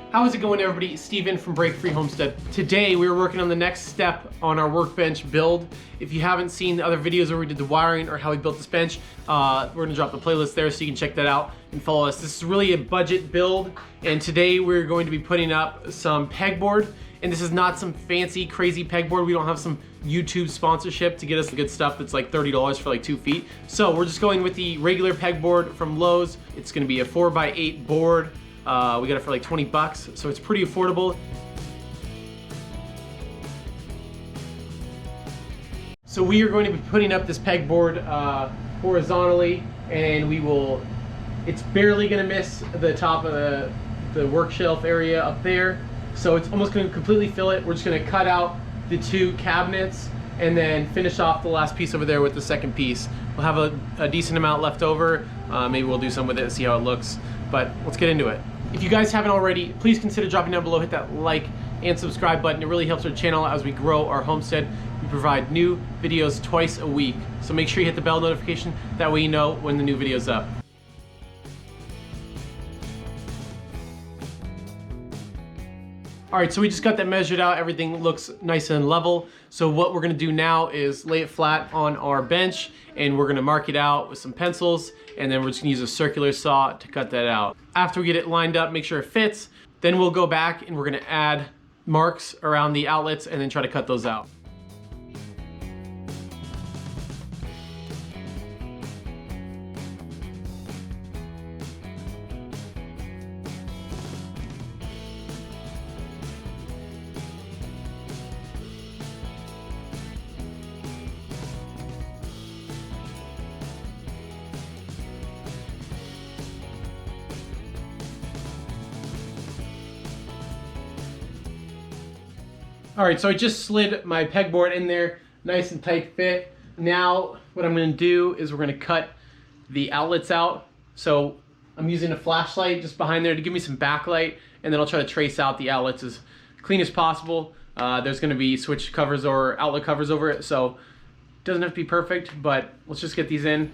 How's it going, everybody? Steven from Break Free Homestead. Today we're working on the next step on our workbench build. If you haven't seen the other videos where we did the wiring or how we built this bench, we're gonna drop the playlist there so you can check that out and follow us. This is really a budget build, and today we're going to be putting up some pegboard. And this is not some fancy, crazy pegboard. We don't have some YouTube sponsorship to get us the good stuff that's like $30 for like 2 feet. So we're just going with the regular pegboard from Lowe's. It's gonna be a 4x8 board. We got it for like 20 bucks, so it's pretty affordable. So we are going to be putting up this pegboard horizontally, and it's barely gonna miss the top of the work shelf area up there. So it's almost gonna completely fill it. We're just gonna cut out the 2 cabinets and then finish off the last piece over there with the second piece. We'll have a decent amount left over. Maybe we'll do some with it and see how it looks, but let's get into it. If you guys haven't already, please consider dropping down below, hit that like and subscribe button. It really helps our channel as we grow our homestead. We provide new videos twice a week, so make sure you hit the bell notification. That way you know when the new video's up. All right, so we just got that measured out. Everything looks nice and level. So what we're gonna do now is lay it flat on our bench, and we're gonna mark it out with some pencils, and then we're just gonna use a circular saw to cut that out. After we get it lined up, make sure it fits, then we'll go back and we're gonna add marks around the outlets and then try to cut those out. All right, so I just slid my pegboard in there, nice and tight fit. Now, what I'm gonna do is we're gonna cut the outlets out. So I'm using a flashlight just behind there to give me some backlight, and then I'll try to trace out the outlets as clean as possible. There's gonna be switch covers or outlet covers over it, so it doesn't have to be perfect, but let's just get these in.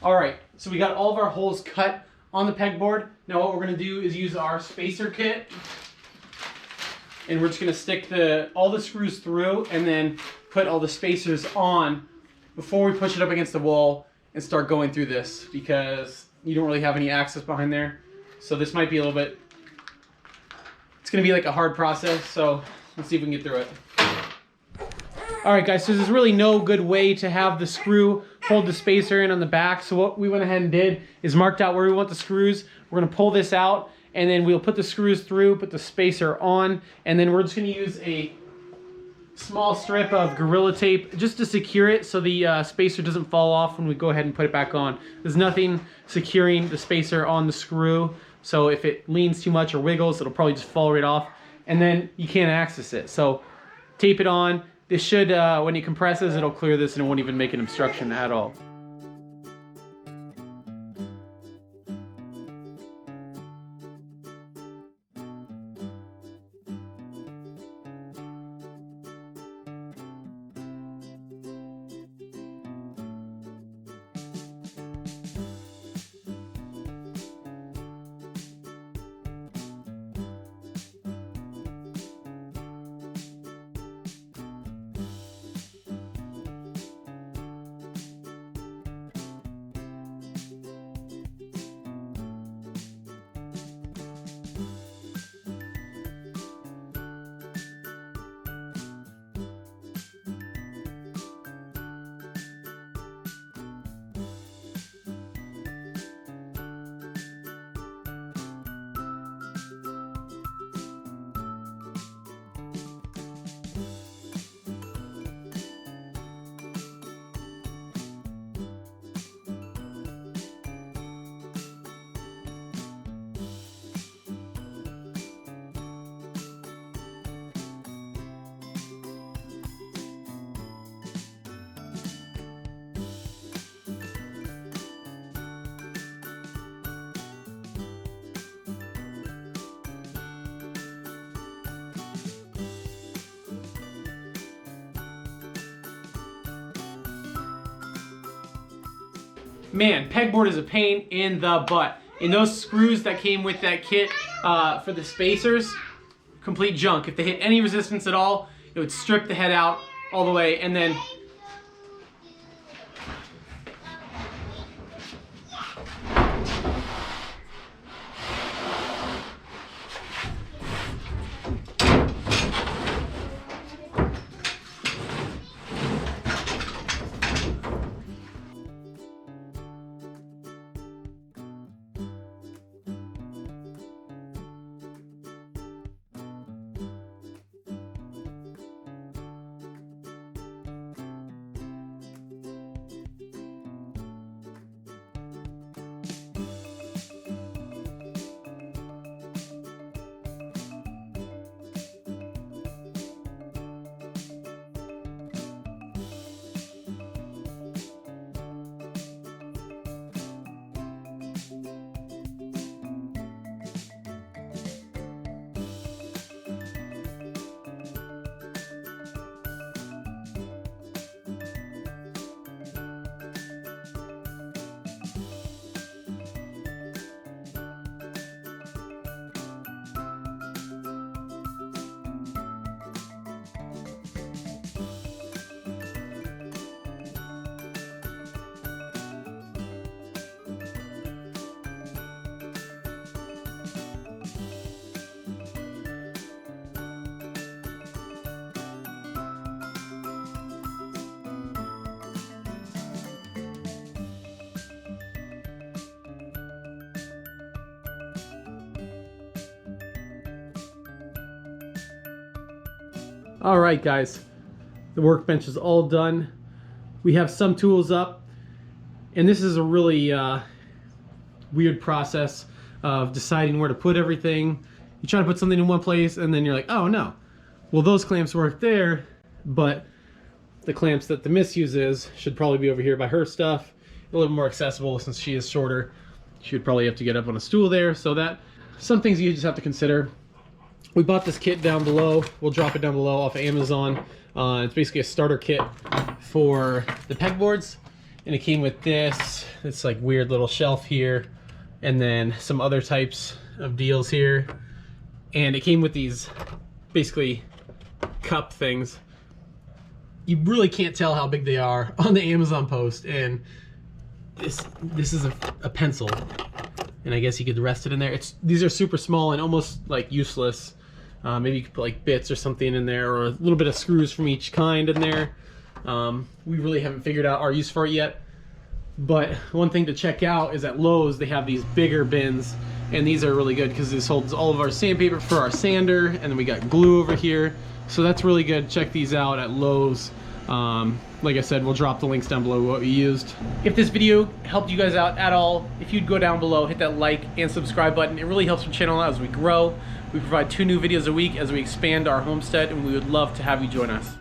All right, so we got all of our holes cut on the pegboard. Now what we're gonna do is use our spacer kit, and we're just gonna stick all the screws through and then put all the spacers on before we push it up against the wall and start going through this, because you don't really have any access behind there. So this might be a little bit, it's gonna be like a hard process, so let's see if we can get through it. All right, guys, so there's really no good way to have the screw hold the spacer in on the back. So what we went ahead and did is marked out where we want the screws. We're gonna pull this out, and then we'll put the screws through, put the spacer on, and then we're just gonna use a small strip of Gorilla Tape just to secure it so the spacer doesn't fall off when we go ahead and put it back on. There's nothing securing the spacer on the screw, so if it leans too much or wiggles, it'll probably just fall right off, and then you can't access it. So tape it on. This should, when it compresses, it'll clear this and it won't even make an obstruction at all. man, pegboard is a pain in the butt. And those screws that came with that kit for the spacers, complete junk. If they hit any resistance at all, it would strip the head out all the way, and then all right, guys, the workbench is all done. We have some tools up, and this is a really weird process of deciding where to put everything. You try to put something in one place, and then you're like, oh no, well those clamps work there, but the clamps that the Miss uses should probably be over here by her stuff. A little more accessible since she is shorter. She would probably have to get up on a stool there, so that some things you just have to consider. We bought this kit down below. We'll drop it down below off of Amazon. It's basically a starter kit for the pegboards, and it came with this. It's like weird little shelf here, and then some other types of deals here. And it came with these basically cup things. You really can't tell how big they are on the Amazon post, and this is a pencil, and I guess you could rest it in there. These are super small and almost like useless. Maybe you could put like bits or something in there, or a little bit of screws from each kind in there. We really haven't figured out our use for it yet. But one thing to check out is at Lowe's they have these bigger bins, and these are really good because this holds all of our sandpaper for our sander, and then we got glue over here. So that's really good. Check these out at Lowe's. Like I said, we'll drop the links down below what we used. If this video helped you guys out at all, if you'd go down below, hit that like and subscribe button. It really helps our channel out as we grow. We provide 2 new videos a week as we expand our homestead, and we would love to have you join us.